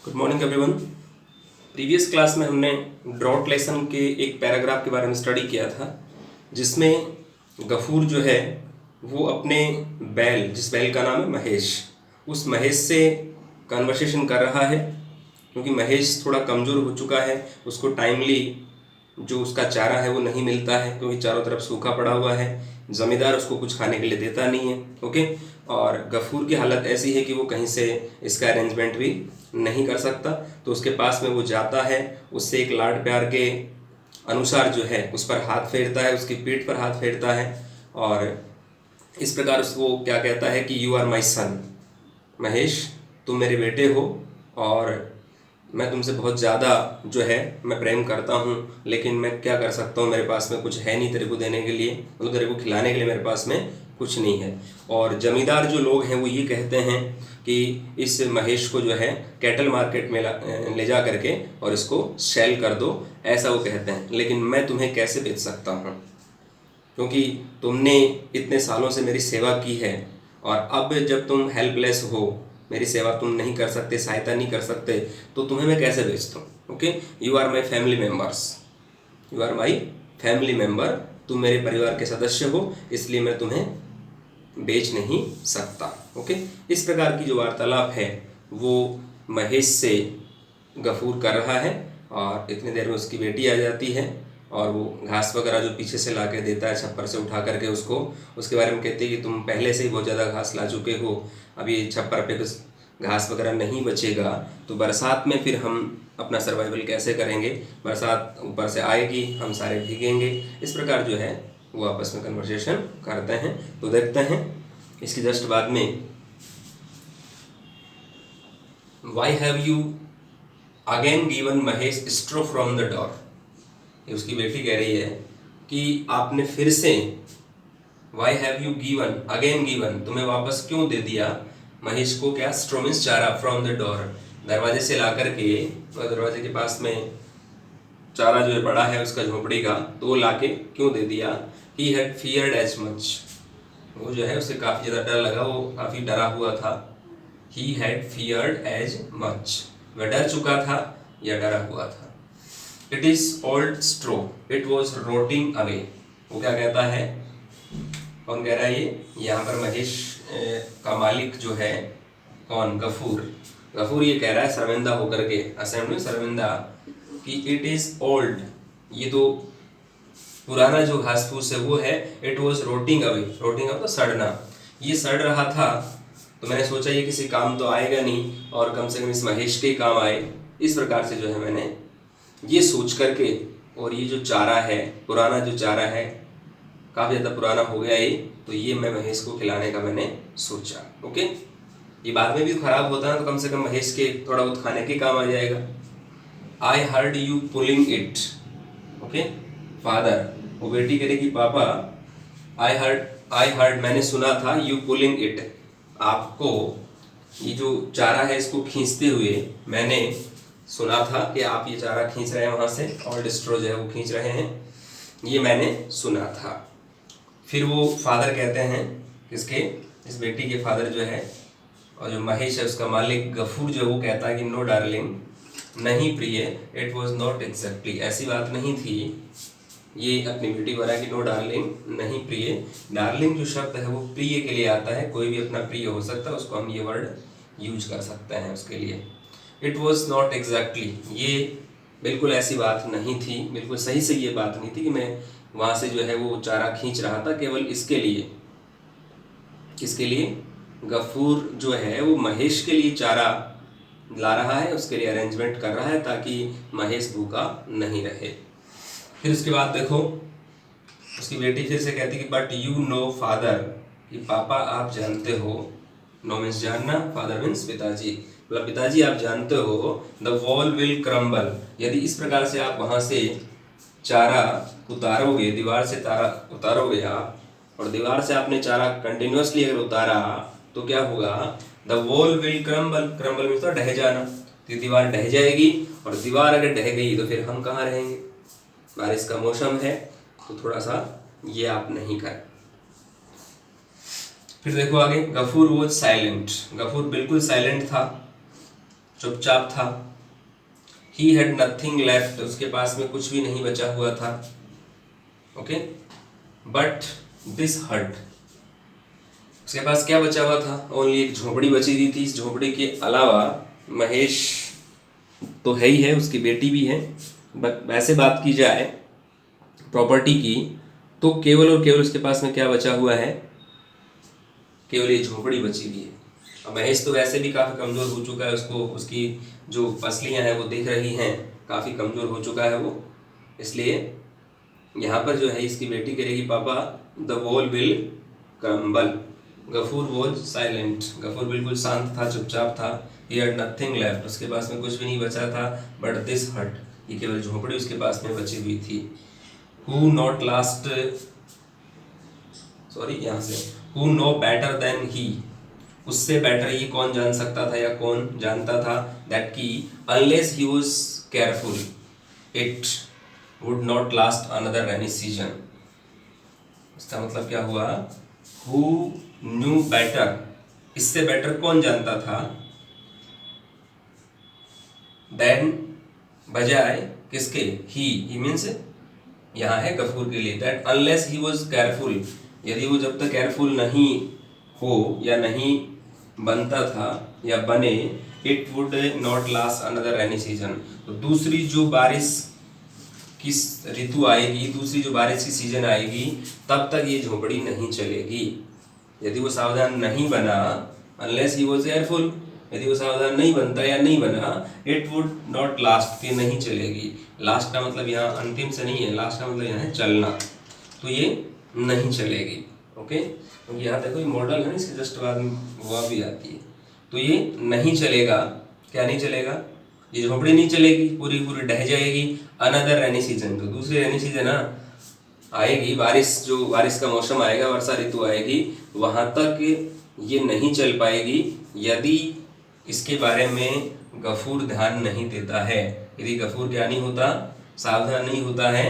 Good morning everyone. Previous class में हमने drought lesson के एक पैराग्राफ के बारे में स्टडी किया था, जिसमें गफूर जो है वो अपने बैल, जिस बैल का नाम है महेश, उस महेश से कन्वर्सेशन कर रहा है, क्योंकि महेश थोड़ा कमज़ोर हो चुका है। उसको टाइमली जो उसका चारा है वो नहीं मिलता है, क्योंकि चारों तरफ सूखा पड़ा हुआ है, ज़मींदार उसको कुछ खाने के लिए देता नहीं है। ओके, और गफूर की हालत ऐसी है कि वो कहीं से इसका अरेंजमेंट भी नहीं कर सकता। तो उसके पास में वो जाता है, उससे एक लाड प्यार के अनुसार जो है उस पर हाथ फेरता है, उसकी पीठ पर हाथ फेरता है, और इस प्रकार उसको क्या कहता है कि यू आर माई सन, महेश तुम मेरे बेटे हो, और मैं तुमसे बहुत ज़्यादा जो है मैं प्रेम करता हूँ, लेकिन मैं क्या कर सकता हूँ, मेरे पास में कुछ है नहीं तेरे को देने के लिए, मतलब तेरे को खिलाने के लिए मेरे पास में कुछ नहीं है। और ज़मींदार जो लोग हैं वो ये कहते हैं कि इस महेश को जो है कैटल मार्केट में ले जा करके और इसको सेल कर दो, ऐसा वो कहते हैं। लेकिन मैं तुम्हें कैसे बेच सकता हूँ, क्योंकि तुमने इतने सालों से मेरी सेवा की है, और अब जब तुम हेल्पलेस हो, मेरी सेवा तुम नहीं कर सकते, सहायता नहीं कर सकते, तो तुम्हें मैं कैसे बेचता हूँ। Okay, you are my family members, you are my family member, तुम मेरे परिवार के सदस्य हो, इसलिए मैं तुम्हें बेच नहीं सकता। ओके, इस प्रकार की जो वार्तालाप है वो महेश से गफूर कर रहा है, और इतनी देर में उसकी बेटी आ जाती है, और वो घास वगैरह जो पीछे से ला के देता है छप्पर से उठा करके उसको, उसके बारे में कहती है कि तुम पहले से ही बहुत ज़्यादा घास ला चुके हो, अभी छप्पर पे कुछ घास वगैरह नहीं बचेगा, तो बरसात में फिर हम अपना सर्वाइवल कैसे करेंगे, बरसात ऊपर से आएगी, हम सारे भीगेंगे। इस प्रकार जो है वो आपस में कन्वर्सेशन करते हैं। तो देखते हैं इसकी जस्ट बाद में, why have you again given Mahesh straw from the door. ये उसकी बेटी कह रही है कि आपने फिर से, Y have you given again given, तुम्हें वापस क्यों दे दिया महेश को, क्या स्ट्रो मीन्स चारा, फ्रॉम द डोर दरवाजे से ला करके, दरवाजे के पास में चारा जो है पड़ा है उसका झोपड़ी का, तो वो लाके क्यों दे दिया। He had feared as much, वो जो है उसे काफ़ी ज़्यादा डर लगा, वो काफ़ी डरा हुआ था। He had feared as much, वह डर चुका था या डरा हुआ था। It is old straw, it was rotting away, वो क्या कहता है, कौन कह रहा है ये, यहाँ पर महेश का मालिक जो है, कौन, गफूर, गफूर ये कह रहा है शर्मिंदा होकर के, असम में शर्मिंदा, कि इट इज ओल्ड, ये तो पुराना जो घास फूस है वो है, it was rotting away, रोटिंग away तो सड़ना, ये सड़ रहा था, तो मैंने सोचा ये किसी काम तो आएगा नहीं, और कम से कम इस महेश के काम आए, इस प्रकार से जो है मैंने ये सोच करके, और ये जो चारा है, पुराना जो चारा है, काफ़ी ज़्यादा पुराना हो गया ये, तो ये मैं महेश को खिलाने का मैंने सोचा। ओके, ये बाद में भी खराब होता है तो कम से कम महेश के थोड़ा बहुत खाने के काम आ जाएगा। I heard you pulling it, okay, father, वो बेटी करेगी पापा, आई हर्ड मैंने सुना था, यू पुलिंग इट, आपको ये जो चारा है इसको खींचते हुए मैंने सुना था कि आप ये चारा खींच रहे हैं वहाँ से, और स्ट्रो जो है वो खींच रहे हैं, ये मैंने सुना था। फिर वो फादर कहते हैं, किसके, इस बेटी के फादर जो है, और जो महेश है उसका मालिक गफूर जो है वो कहता है कि नो डार्लिंग, नहीं प्रिय, इट वॉज नॉट एग्जैक्टली, ऐसी बात नहीं थी। ये अपनी बेटी को रहा है कि नो डार्लिंग, नहीं प्रिय, डार्लिंग जो शब्द है वो प्रिय के लिए आता है, कोई भी अपना प्रिय हो सकता है, उसको हम ये वर्ड यूज कर सकते हैं उसके लिए। इट वॉज नॉट एग्जैक्टली, ये बिल्कुल ऐसी बात नहीं थी, बिल्कुल सही से ये बात नहीं थी कि मैं वहाँ से जो है वो चारा खींच रहा था केवल इसके लिए, किसके लिए, गफूर जो है वो महेश के लिए चारा ला रहा है, उसके लिए अरेंजमेंट कर रहा है ताकि महेश भूखा नहीं रहे। फिर उसके बाद देखो उसकी बेटी फिर से कहती कि बट यू नो फादर, कि पापा आप जानते हो, नो मीन्स जानना, फादर मीन्स पिताजी, मतलब पिताजी आप जानते हो, द वॉल विल क्रम्बल, यदि इस प्रकार से आप वहाँ से चारा उतारोगे, दीवार से तारा उतारोगे आप, और दीवार से आपने चारा कंटिन्यूसली अगर उतारा तो क्या होगा, the wall will crumble, crumble means तो ढह जाना, तो दीवार ढह जाएगी, और दीवार अगर ढह गई तो फिर हम कहाँ रहेंगे, बारिश का मौसम है तो थोड़ा सा ये आप नहीं करें। फिर देखो आगे, गफूर वॉज साइलेंट, गफूर बिल्कुल साइलेंट था, चुपचाप था। ही हैड नथिंग लेफ्ट, उसके पास में कुछ भी नहीं बचा हुआ था। ओके, बट दिस हट, उसके पास क्या बचा हुआ था? ओनली एक झोपड़ी बची हुई थी। इस झोपड़ी के अलावा महेश तो है ही है, उसकी बेटी भी है, बट वैसे बात की जाए प्रॉपर्टी की तो केवल और केवल उसके पास में क्या बचा हुआ है? केवल ये झोपड़ी बची हुई है। अब महेश तो वैसे भी काफ़ी कमज़ोर हो चुका है, उसको उसकी जो पसलियाँ हैं वो दिख रही हैं, काफ़ी कमज़ोर हो चुका है वो। इसलिए यहाँ पर जो है इसकी बेटी करेगी, पापा the wall will crumble. Gafoor was silent, Gafoor बिल्कुल शांत था, चुपचाप था। ही हैड नथिंग लेफ्ट, उसके पास में कुछ भी नहीं बचा था। बट दिस हट, ये केवल झोपड़ी उसके पास में बची हुई थी। हु नॉट लास्ट, सॉरी यहाँ से, who know better than he, उससे बेटर ये कौन जान सकता था या कौन जानता था? दैट की unless he was careful it would not last another rainy season. इसका मतलब क्या हुआ? हु न्यू बेटर, इससे बेटर कौन जानता था? देन, बजाय किसके? ही मीन्स यहाँ है गफूर के लिए। That unless he was careful, यदि वो जब तक केयरफुल नहीं हो या नहीं बनता था या बने, it would not last another rainy season, तो दूसरी जो बारिश की ऋतु आएगी, दूसरी जो बारिश की सीजन आएगी, तब तक ये झोपड़ी नहीं चलेगी। यदि वो सावधान नहीं बना, अनलेस ही वॉज केयरफुल, यदि वो सावधान नहीं बनता या नहीं बना, इट वुड नॉट लास्ट, ये नहीं चलेगी। लास्ट का मतलब यहाँ अंतिम से नहीं है, लास्ट का मतलब यहाँ है चलना, तो ये नहीं चलेगी। ओके, तो यहाँ देखो ये मॉडल है, इसके जस्ट बाद में वह भी आती है। तो ये नहीं चलेगा, क्या नहीं चलेगा? ये झोपड़ी नहीं चलेगी, पूरी पूरी ढह जाएगी। अनदर रेनी सीजन, तो दूसरी रेनी सीजन ना आएगी, बारिश, जो बारिश का मौसम आएगा, वर्षा ऋतु आएगी, वहाँ तक ये नहीं चल पाएगी यदि इसके बारे में गफूर ध्यान नहीं देता है। यदि गफूर क्या नहीं होता? सावधान नहीं होता है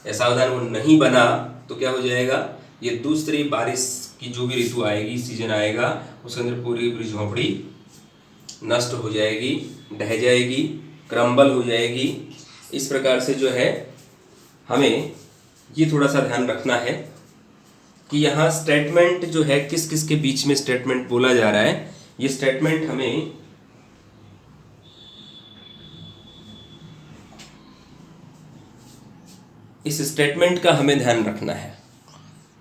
या सावधान वो नहीं बना, तो क्या हो जाएगा? ये दूसरी बारिश की जो भी ऋतु आएगी, सीजन आएगा, उसके अंदर पूरी पूरी झोपड़ी नष्ट हो जाएगी, ढह जाएगी, क्रम्बल हो जाएगी। इस प्रकार से जो है हमें ये थोड़ा सा ध्यान रखना है कि यहाँ स्टेटमेंट जो है किस किस के बीच में स्टेटमेंट बोला जा रहा है। ये स्टेटमेंट हमें इस स्टेटमेंट का हमें ध्यान रखना है।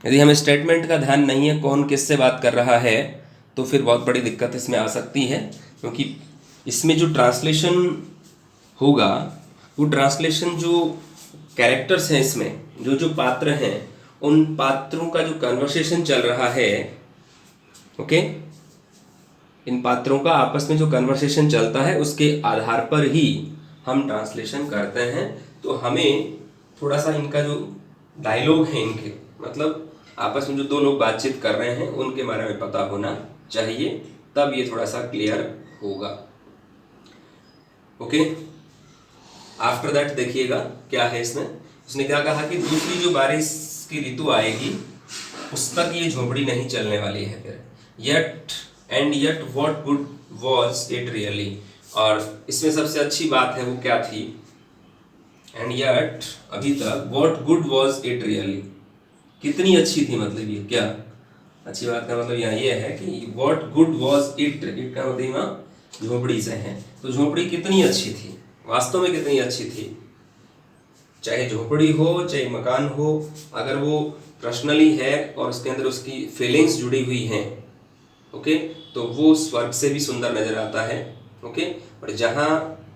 यदि हमें स्टेटमेंट का ध्यान नहीं है, कौन किससे बात कर रहा है, तो फिर बहुत बड़ी दिक्कत इसमें आ सकती है, क्योंकि इसमें जो ट्रांसलेशन होगा, वो ट्रांसलेशन जो कैरेक्टर्स हैं, इसमें जो जो पात्र हैं, उन पात्रों का जो कन्वर्सेशन चल रहा है, ओके, इन पात्रों का आपस में जो कन्वर्सेशन चलता है, उसके आधार पर ही हम ट्रांसलेशन करते हैं। तो हमें थोड़ा सा इनका जो डायलॉग है, इनके मतलब आपस में जो दो लोग बातचीत कर रहे हैं, उनके बारे में पता होना चाहिए, तब ये थोड़ा सा क्लियर होगा। ओके, आफ्टर दैट देखिएगा क्या है इसमें। उसने क्या कहा कि दूसरी जो बारिश की ऋतु आएगी, उस तक ये झोपड़ी नहीं चलने वाली है। फिर yet and yet what good was it really, और इसमें सबसे अच्छी बात है वो क्या थी? एंड येट, अभी तक, what good was it really, कितनी अच्छी थी, मतलब ये क्या अच्छी बात का मतलब यहाँ ये है कि what good was it, it का मतलब यहाँ झोपड़ी से है, तो झोपड़ी कितनी अच्छी थी, वास्तव में कितनी अच्छी थी। चाहे झोपड़ी हो चाहे मकान हो, अगर वो पर्सनली है और उसके अंदर उसकी फीलिंग्स जुड़ी हुई हैं, ओके, तो वो स्वर्ग से भी सुंदर नजर आता है। ओके, और जहाँ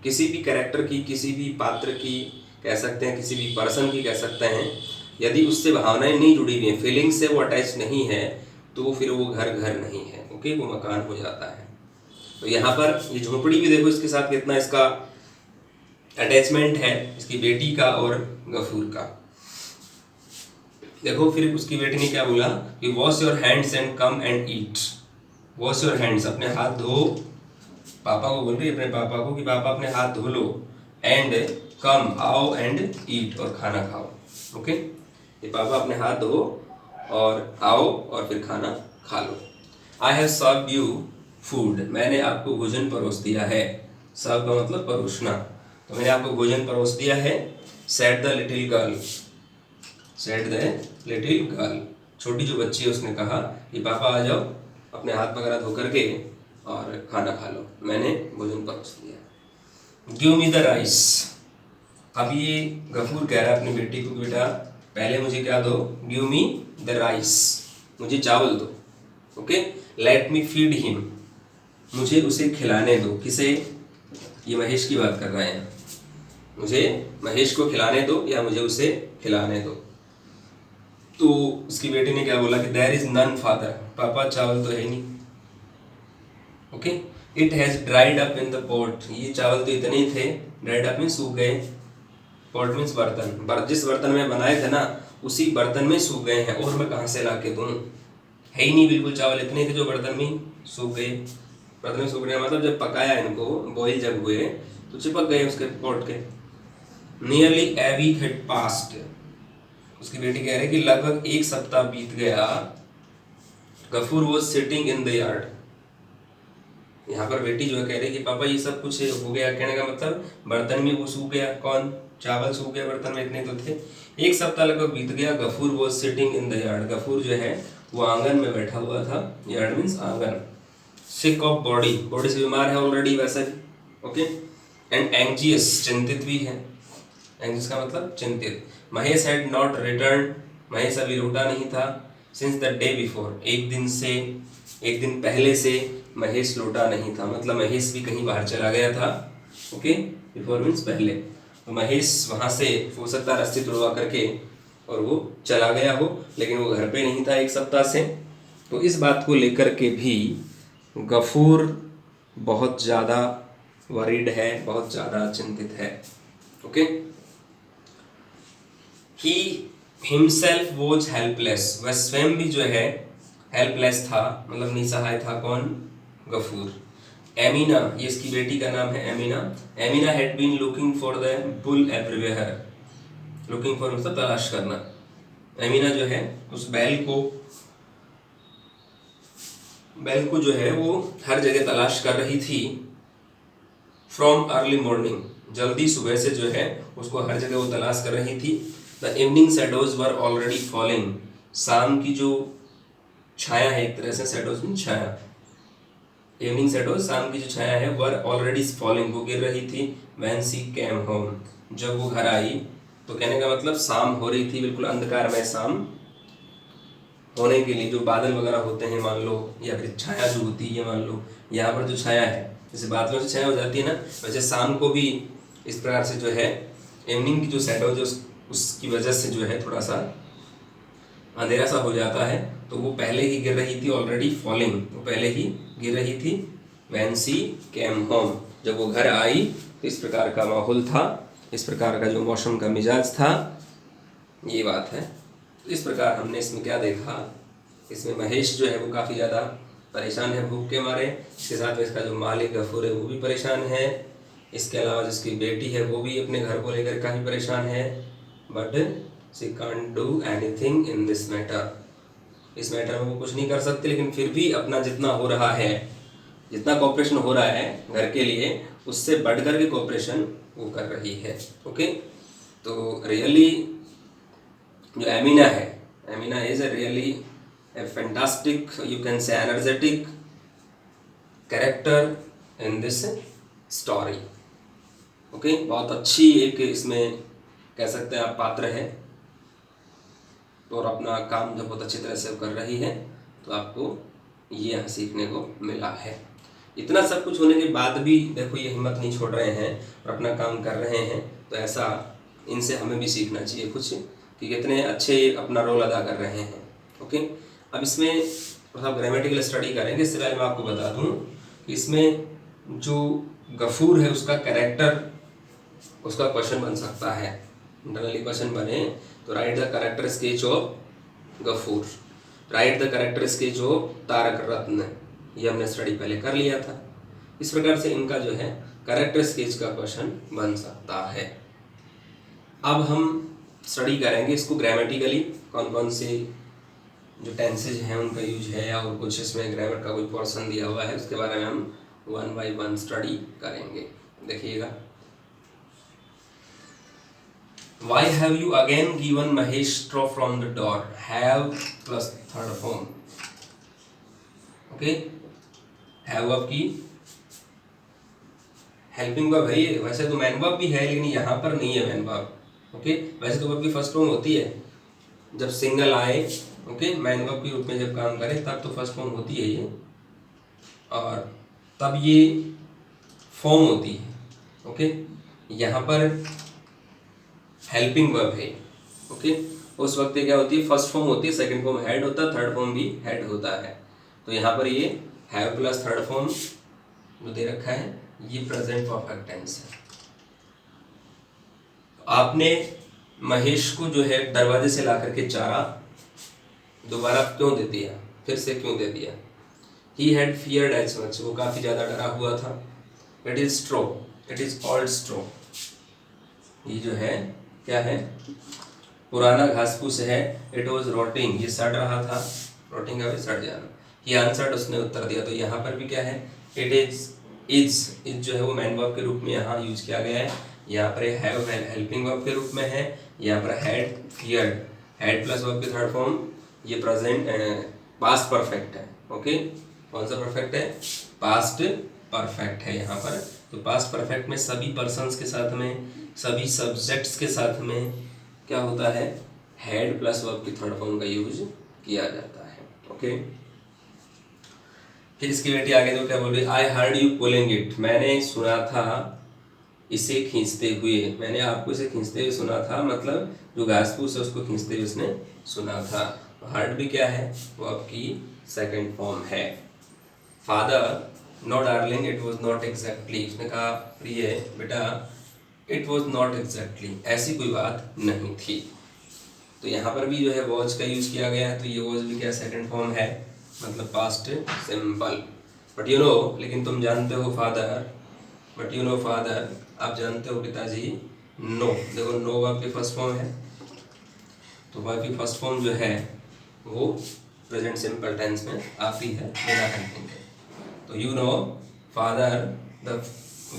किसी भी कैरेक्टर की, किसी भी पात्र की कह सकते हैं, किसी भी पर्सन की कह सकते हैं, यदि उससे भावनाएं नहीं जुड़ी हुई हैं, फीलिंग्स से वो अटैच नहीं है, तो फिर वो घर घर नहीं है। ओके, वो मकान हो जाता है। तो यहाँ पर ये झोपड़ी भी देखो, इसके साथ कितना इसका अटैचमेंट है, इसकी बेटी का और गफूर का। देखो फिर उसकी बेटी ने क्या बोला कि wash your hands and come and eat. Wash your hands, अपने हाथ धो, पापा को बोल रही है अपने पापा को कि पापा अपने हाथ धो लो, एंड कम, आओ, एंड ईट, और खाना खाओ। ओके, ये पापा अपने हाथ धो और आओ और फिर खाना खा लो। I have served you food, मैंने आपको भोजन परोस दिया है। सर्व का मतलब परोसना, तो मैंने आपको भोजन परोस दिया है। Said the little girl, said the little girl, छोटी जो बच्ची है उसने कहा कि पापा आ जाओ, अपने हाथ वगैरह धो करके और खाना खा लो, मैंने भोजन परोस दिया। गिव मी द राइस, अब ये गफूर कह रहा है अपनी बेटी को, बेटा पहले मुझे क्या दो, गिव मी द राइस, मुझे चावल दो। Okay, let me feed him, मुझे उसे खिलाने दो। किसे, ये महेश की बात कर रहे हैं, मुझे महेश को खिलाने दो या मुझे उसे खिलाने दो। तो उसकी बेटी ने क्या बोला कि देयर इज नन फादर, पापा चावल तो है नहीं। Okay, it has dried up in the pot, ये चावल तो इतने ही थे, ड्राइड अप में सूख गए, पॉट मीन्स बर्तन, जिस बर्तन में बनाए थे ना उसी बर्तन में सूख गए हैं, और मैं कहाँ से ला के दूँ, है ही नहीं बिल्कुल चावल, इतने थे जो बर्तन में सूख गए। बर्तन में सूखने का मतलब जब पकाया इनको, बॉईल जब हुए तो चिपक गए उसके पॉट के। Nearly a week had passed, उसकी बेटी कह रही कि लगभग एक सप्ताह बीत गया। Gafoor was sitting in the yard, यहाँ पर बेटी जो है कह रही कि पापा ये सब कुछ हो गया, कहने का मतलब बर्तन में वो सूख गया, कौन, चावल सूख गया, बर्तन में इतने तो थे। एक सप्ताह लगभग बीत गया। Gafoor was sitting in the yard, Gafoor जो है वो आंगन में बैठा हुआ था, यार्ड मीन्स आंगन। सिक ऑफ बॉडी, बॉडी से बीमार है ऑलरेडी वैसे भी। ओके, एंड एंग्जियस, चिंतित भी है, एंग्जियस का मतलब चिंतित। Mahesh had not return, Mahesh अभी लौटा नहीं था। सिंस द डे बिफोर, एक दिन पहले से महेश लौटा नहीं था, मतलब महेश भी कहीं बाहर चला गया था। ओके, बिफोर मीन्स पहले, तो महेश वहाँ से हो सकता है रस्सी तुड़वा करके और वो चला गया हो, लेकिन वो घर पे नहीं था एक सप्ताह से। तो इस बात को लेकर के भी गफूर बहुत ज़्यादा वरीड है, बहुत ज़्यादा चिंतित है। Okay, he himself was helpless, वह स्वयं भी जो है हेल्पलेस था, मतलब निसहाय था। कौन, गफूर। एमिना, ये इसकी बेटी का नाम है Amina. Amina had been looking for the bull everywhere, looking for मतलब तलाश करना। एमिना जो है उस बैल को जो है वो हर जगह तलाश कर रही थी। फ्रॉम अर्ली मॉर्निंग, जल्दी सुबह से जो है उसको हर जगह वो तलाश कर रही थी। The evening shadows were already falling, शाम की जो छाया है, एक तरह से शैडोज में छाया, इवनिंग शैडोज शाम की जो छाया है, वर ऑलरेडी फॉलिंग, वो गिर रही थी। व्हेन शी केम होम, जब वो घर आई, तो कहने का मतलब शाम हो रही थी, बिल्कुल अंधकार में शाम होने के लिए जो बादल वगैरह होते हैं मान लो, या फिर छाया जो होती है मान लो, यहाँ पर जो छाया है जैसे बादलों से छाया हो जाती है ना, वैसे शाम को भी इस प्रकार से जो है इवनिंग की जो शैडो जो उसकी वजह से जो है थोड़ा सा अंधेरा सा हो जाता है, तो वो पहले ही गिर रही थी, ऑलरेडी फॉलिंग, वो पहले ही गिर रही थी। व्हेन शी केम होम, जब वो घर आई, तो इस प्रकार का माहौल था, इस प्रकार का जो मौसम का मिजाज था, ये बात है। तो इस प्रकार हमने इसमें क्या देखा, इसमें महेश जो है वो काफ़ी ज़्यादा परेशान है भूख के मारे, इसके साथ में इसका जो मालिक गफूर है वो भी परेशान है, इसके अलावा जिसकी बेटी है वो भी अपने घर को लेकर काफ़ी परेशान है। But she can't do anything in this matter, इस मैटर में वो कुछ नहीं कर सकती, लेकिन फिर भी अपना जितना हो रहा है, जितना कोऑपरेशन हो रहा है घर के लिए, उससे बढ़कर के कोऑपरेशन वो कर रही है। ओके, तो रियली जो एमिना है, Amina is a really a fantastic, you can say energetic character in this story. Okay, बहुत अच्छी एक इसमें कह सकते हैं आप पात्र है, और अपना काम जब बहुत अच्छी तरह से कर रही है, तो आपको ये यहाँ सीखने को मिला है। इतना सब कुछ होने के बाद भी देखो ये हिम्मत नहीं छोड़ रहे हैं और अपना काम कर रहे हैं, तो ऐसा इनसे हमें भी सीखना चाहिए कुछ, कि कितने अच्छे अपना रोल अदा कर रहे हैं। ओके, अब इसमें थोड़ा ग्रामेटिकल स्टडी करेंगे। इससे पहले मैं आपको बता दूं कि इसमें जो गफूर है उसका कैरेक्टर, उसका क्वेश्चन बन सकता है, इंटरनली क्वेश्चन बने तो write the character sketch of Gafoor, write the character sketch of Tarak Ratna, ये हमने स्टडी पहले कर लिया था। इस प्रकार से इनका जो है कैरेक्टर स्केच का क्वेश्चन बन सकता है। अब हम स्टडी करेंगे इसको ग्रामेटिकली, कौन कौन से जो टेंसेज हैं उनका यूज है और कुछ इसमें ग्रामर का कोई पोर्शन दिया हुआ है, उसके बारे में हम 1 by 1 स्टडी करेंगे। देखिएगा, Why have you again given Mahesh straw from the door? Have plus third form. Okay, have आपकी हेल्पिंग वर्ब है ये, वैसे तो मैन वर्ब भी है लेकिन यहाँ पर नहीं है मैन वर्ब। ओके, वैसे तो वर्ब की फर्स्ट फॉर्म होती है जब सिंगल आए, ओके, मैन वर्ब के रूप में जब काम करे तब तो फर्स्ट फॉर्म होती है ये, और तब ये फॉर्म होती है। ओके, यहाँ पर हेल्पिंग वर्ब है। ओके, उस वक्त क्या होती है, फर्स्ट फॉर्म होती है, सेकंड फॉर्म हेड होता है, थर्ड फॉर्म भी हेड होता है। तो यहाँ पर ये हैव प्लस थर्ड फॉर्म जो दे रखा है ये प्रेजेंट परफेक्ट टेंस है। आपने महेश को जो है दरवाजे से ला करके चारा दोबारा क्यों दे दिया, फिर से क्यों दे दिया? He had feared as much, वो काफ़ी ज़्यादा डरा हुआ था। It is straw, it is old straw, ये जो है क्या है, पुराना घास फूस है। It was rotting, ये सड़ रहा था, rotting का भी सड़ जाना। He answered, उसने उत्तर दिया। तो यहाँ पर भी क्या है, it is जो है वो मैन वर्ब के रूप में यहाँ यूज किया गया है। यहाँ पर हैव हेल्पिंग वर्ब के रूप में है, यहाँ पर had feared, had plus verb की थर्ड फॉर्म, ये प्रेजेंट पास्ट परफेक्ट है। ओके, कौन सा परफेक्ट है, पास्ट परफेक्ट है यहाँ पर। तो पास्ट परफेक्ट में सभी पर्सन्स के साथ में, सभी सब्जेक्ट्स के साथ में क्या होता है, हैड प्लस वर्ब की थर्ड फॉर्म का यूज किया जाता है। ओके, फिर इसकी बेटी आगे तो क्या बोल रही, I heard you pulling it, मैंने सुना था इसे खींचते हुए, मैंने आपको इसे खींचते हुए सुना था, मतलब जो घास फूस है उसको खींचते हुए उसने सुना था। हर्ड भी क्या है, वो आपकी सेकंड फॉर्म है। Father, no darling, it was not exactly, उसने कहा प्रिय बेटा, इट वॉज नॉट एग्जैक्टली, ऐसी कोई बात नहीं थी। तो यहाँ पर भी जो है वॉज का यूज किया गया है, तो ये वॉज भी क्या सेकंड फॉर्म है, मतलब past simple. But you know, लेकिन तुम जानते हो father, but you know father, आप जानते हो पिताजी। नो, देखो नो वर्ब की फर्स्ट फॉर्म है, तो वर्ब की फर्स्ट फॉर्म जो है वो प्रेजेंट सिंपल टेंस में आती है बिना हेल्पिंग के। तो you know father the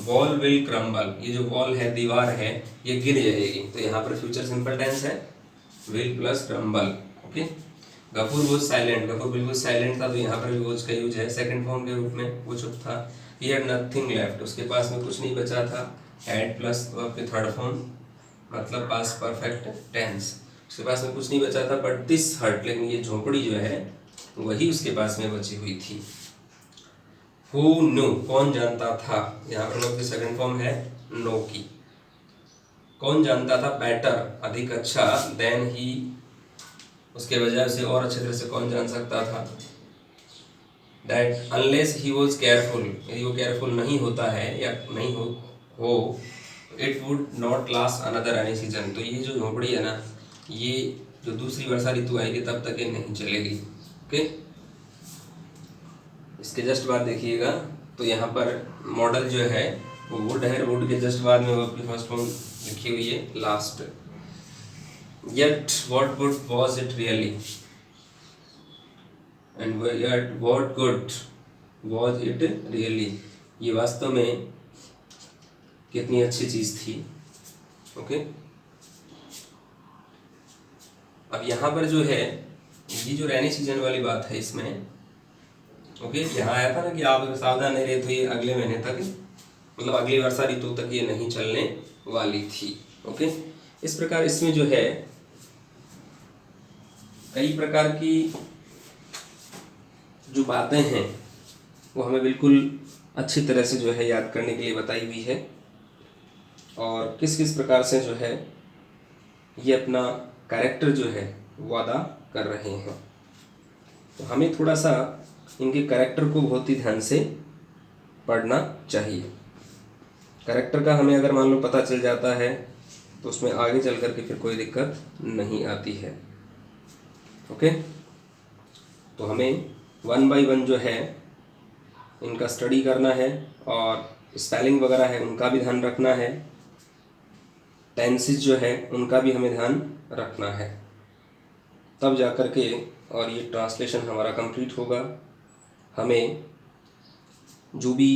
wall will crumble, ये जो वॉल है, दीवार है, ये गिर जाएगी। तो यहाँ पर फ्यूचर सिंपल टेंस है, will plus crumble. Okay, Gafoor was silent, Gafoor बिल्कुल साइलेंट था, तो यहाँ पर भी वॉज का यूज है सेकंड फॉर्म के रूप में, वो चुप था। ही हैड नथिंग लेफ्ट, उसके पास में कुछ नहीं बचा था, हैड प्लस वर्ब के थर्ड फॉर्म, मतलब पास्ट परफेक्ट टेंस, उसके पास में कुछ नहीं बचा था। बट दिस हर्ट, लेकिन ये झोपड़ी जो है वही उसके पास में बची हुई थी। हु न्यू, कौन जानता था, यहाँ पर वर्ब की सेकंड फॉर्म है नो की। कौन जानता था, बेटर, अधिक अच्छा, देन ही, उसके बजाय उसे और अच्छे तरह से कौन जान सकता था। That unless he was careful, यदि वो केयरफुल नहीं होता है या नहीं हो it would not last another any season, तो ये जो झोपड़ी है ना, ये जो दूसरी वर्षा ऋतु आएगी तब तक ये नहीं चलेगी। ओके, इसके जस्ट बाद देखिएगा, तो यहाँ पर मॉडल जो है वो वुड है, वुड के जस्ट बाद में वो अपनी फर्स्ट फॉर्म लिखी हुई है last. Yet what good was it really? And yet what good was it really? ये वास्तव में कितनी अच्छी चीज थी। ओके, अब यहाँ पर जो है ये जो रैनी सीजन वाली बात है इसमें, ओके, यहाँ आया था ना कि आप अगर सावधान नहीं रहे तो ये अगले महीने तक, मतलब अगली वर्षा ऋतु तक ये नहीं चलने वाली थी। ओके, इस प्रकार इसमें जो है कई प्रकार की जो बातें हैं वो हमें बिल्कुल अच्छी तरह से जो है याद करने के लिए बताई हुई है, और किस किस प्रकार से जो है ये अपना कैरेक्टर जो है वो अदा कर रहे हैं। तो हमें थोड़ा सा इनके कैरेक्टर को बहुत ही ध्यान से पढ़ना चाहिए। कैरेक्टर का हमें अगर मान लो पता चल जाता है तो उसमें आगे चल कर के फिर कोई दिक्कत नहीं आती है। ओके, तो हमें 1 by 1 जो है इनका स्टडी करना है, और स्पेलिंग वगैरह है उनका भी ध्यान रखना है, टेंसेस जो है उनका भी हमें ध्यान रखना है, तब जा कर के और ये ट्रांसलेशन हमारा कंप्लीट होगा। हमें जो भी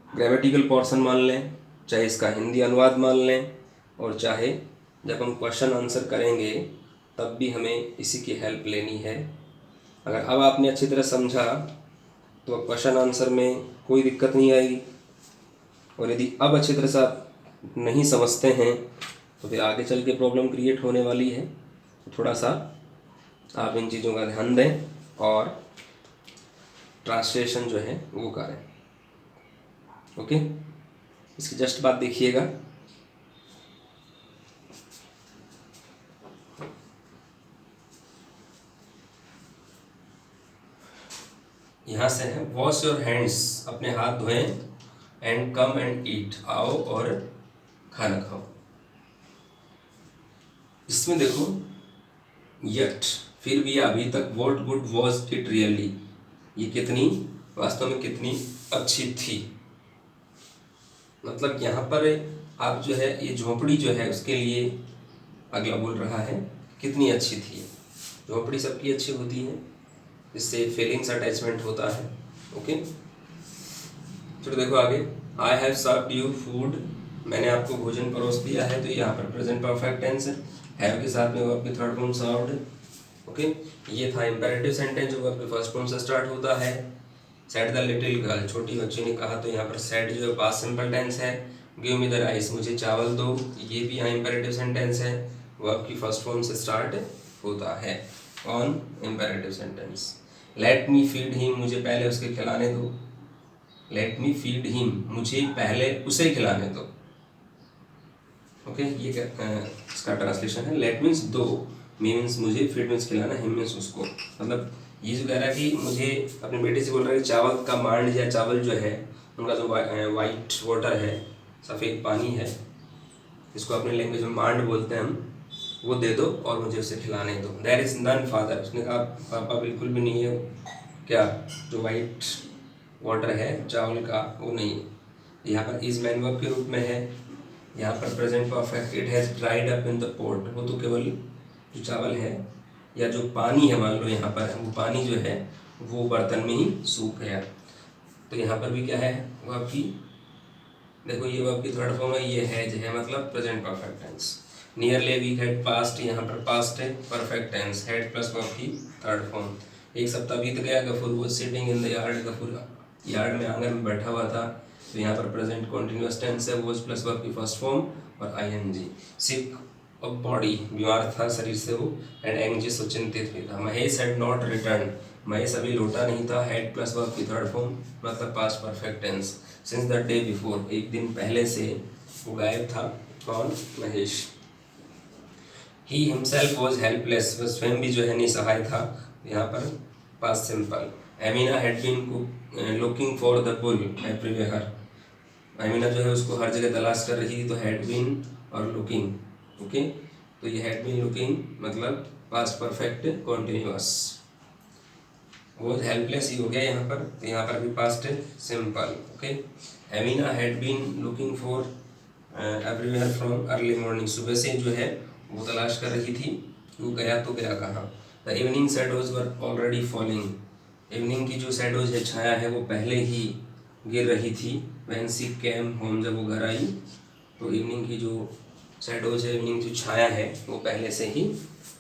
ग्रामेटिकल पोर्शन मान लें, चाहे इसका हिंदी अनुवाद मान लें, और चाहे जब हम क्वेश्चन आंसर करेंगे तब भी हमें इसी की हेल्प लेनी है। अगर अब आपने अच्छी तरह समझा तो अब क्वेश्चन आंसर में कोई दिक्कत नहीं आएगी, और यदि अब अच्छी तरह से आप नहीं समझते हैं तो फिर आगे चल के प्रॉब्लम क्रिएट होने वाली है। तो थोड़ा सा आप इन चीज़ों का ध्यान दें और ट्रांसलेशन जो है वो करें। ओके, इसकी जस्ट बात देखिएगा। यहाँ से है वॉश योर हैंड्स, अपने हाथ धोएं, एंड कम एंड ईट, आओ और खाना खाओ। इसमें देखो यट, फिर भी अभी तक, what good was it really, ये कितनी वास्तव में कितनी अच्छी थी। मतलब यहाँ पर आप जो है ये झोपड़ी जो है उसके लिए अगला बोल रहा है कितनी अच्छी थी। झोपड़ी सबकी अच्छी होती है, इससे फीलिंग्स अटैचमेंट होता है। ओके, चलो देखो आगे। आई हैव सर्व्ड यू फूड, मैंने आपको भोजन परोस दिया है, तो यहाँ पर प्रेजेंट परफेक्ट टेंस है। हैव के साथ में वो आपकी थर्ड फॉर्म सर्व्ड। ओके, ये था इंपेरेटिव सेंटेंस जो आपके फर्स्ट फॉर्म से स्टार्ट होता है। सेड द लिटिल गर्ल, छोटी बच्ची ने कहा, तो यहाँ पर सेड जो है पास्ट सिंपल टेंस है। गिव मी द राइस, मुझे चावल दो, ये भी यहाँ इंपेरेटिव सेंटेंस है, वो आपकी फर्स्ट फॉर्म से स्टार्ट होता है on imperative sentence. Let me feed him, मुझे पहले उसके खिलाने दो। लेट मी फीड हिम, मुझे पहले उसे खिलाने दो। ओके, ये इसका ट्रांसलेशन है। लेट मीन्स दो, मी मीन्स मुझे, फीड मीन्स खिलाना, हिम मीन्स उसको। मतलब ये जो कह रहा है कि मुझे अपने बेटे से बोल रहा है कि चावल का मांड या चावल जो है उनका जो वाइट वाटर है, सफ़ेद पानी है, इसको अपने लैंग्वेज में मांड बोलते हैं हम, वो दे दो और मुझे उसे खिलाने दो। देयर इज़ नन फादर, उसने कहा पापा बिल्कुल भी नहीं है, क्या जो वाइट वाटर है चावल का वो नहीं है। यहाँ पर इज मैन वर्ब के रूप में है। यहाँ पर present perfect, it has dried up in the pot, वो तो केवल जो चावल है या जो पानी है मान लो यहाँ पर, वो पानी जो है वो बर्तन में ही सूख गया। तो यहाँ पर भी क्या है, वो आपकी देखो ये वो आपकी थर्ड फॉर्म है, ये हैज है, मतलब present perfect tense. Nearly week had passed, यहाँ पर पास्ट है, perfect tense, had plus verb की थर्ड फॉर्म। एक सप्ताह बीत गया, गफूर वो sitting in the yard, Gafoor yard में आंगन में बैठा हुआ था, तो यहाँ पर प्रेजेंट कॉन्टिन्यूअस टेंस है, वॉज प्लस वर्ब की फर्स्ट फॉर्म और आईएनजी। सिक ऑफ बॉडी, बीमार था शरीर से वो, एंड एंग्जियस, चिंतित भी था। Mahesh had not return, Mahesh अभी लौटा नहीं था, हैड प्लस वर्ब की थर्ड फॉर्म, मतलब past perfect tense. Since the day before, एक दिन पहले से वो गायब था, कौन, Mahesh. He himself was helpless, वह स्वयं भी जो है निसहाय था, यहाँ पर past simple. Amina had been looking for the bull everywhere, Amina जो है उसको हर जगह तलाश कर रही थी, तो हैड बीन और लुकिंग। ओके, तो ये हैड बीन लुकिंग मतलब past perfect continuous. Was helpless ही हो गया यहाँ पर, तो यहाँ पर भी past simple. Okay, Amina had been looking for everywhere from early morning, सुबह से जो है वो तलाश कर रही थी, वो गया तो गया कहाँ। The evening shadows were already falling, evening की जो शैडोज है, छाया है, वो पहले ही गिर रही थी। व्हेन शी केम होम, जब वो घर आई, तो इवनिंग की जो शैडोज है, इवनिंग जो छाया है, वो पहले से ही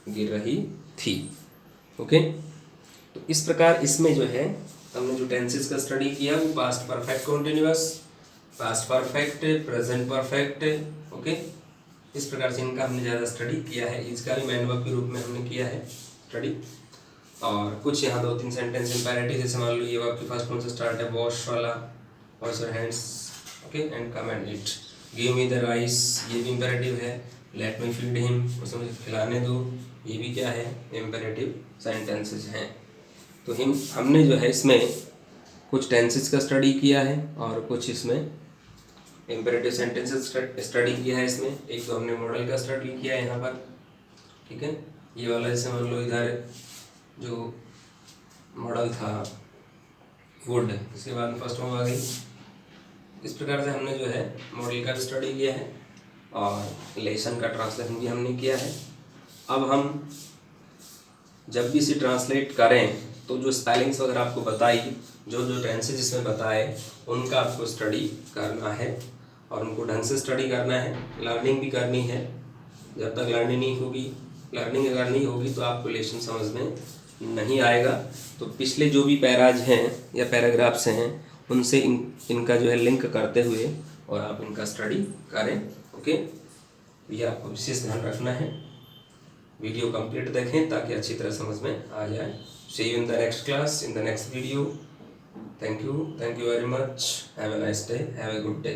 गिर रही थी। ओके, तो इस प्रकार इसमें जो है हमने जो टेंसेस का स्टडी किया वो past perfect continuous, past perfect, present perfect. Okay, इस प्रकार से इनका हमने ज़्यादा स्टडी किया है। इसका भी मैन वर्ब के रूप में हमने किया है स्टडी। और कुछ यहाँ दो तीन सेंटेंस इंपैरेटिव, जैसे मान लो ये आपकी फर्स्ट फॉर्म से स्टार्ट है, वॉश वाला, wash your hands, okay, and come and eat. Give me the rice, ये भी इंपैरेटिव है। लेट मी फीड हिम, उसे मुझे खिलाने दो, ये भी क्या है, इंपैरेटिव सेंटेंसेस हैं। तो हमने जो है इसमें कुछ टेंसेस का स्टडी किया है और कुछ इसमें इंपेरेटिव सेंटेंसेस स्टडी किया है। इसमें एक तो हमने मॉडल का स्टडी किया है यहाँ पर, ठीक है, ये वाला जैसे मान लो इधर जो मॉडल था वुड, इसके बाद में फर्स्ट फॉर्म आ गई। इस प्रकार से हमने जो है मॉडल का भी स्टडी किया है और लेसन का ट्रांसलेशन भी हमने किया है। अब हम जब भी इसे ट्रांसलेट करें तो जो स्पेलिंग्स वगैरह आपको बताई, जो जो टेंसेज इसमें बताए, उनका आपको स्टडी करना है और उनको ढंग से स्टडी करना है। लर्निंग भी करनी है। जब तक लर्निंग अगर नहीं होगी तो आपको लेसन समझ में नहीं आएगा। तो पिछले जो भी पैराज हैं या पैराग्राफ्स हैं उनसे इनका जो है लिंक करते हुए और आप इनका स्टडी करें। ओके, ये आपको विशेष ध्यान रखना है। वीडियो कंप्लीट देखें ताकि अच्छी तरह समझ में आ जाए। See you in the next class, in the next video. Thank you very much. Have a nice day, have a good day.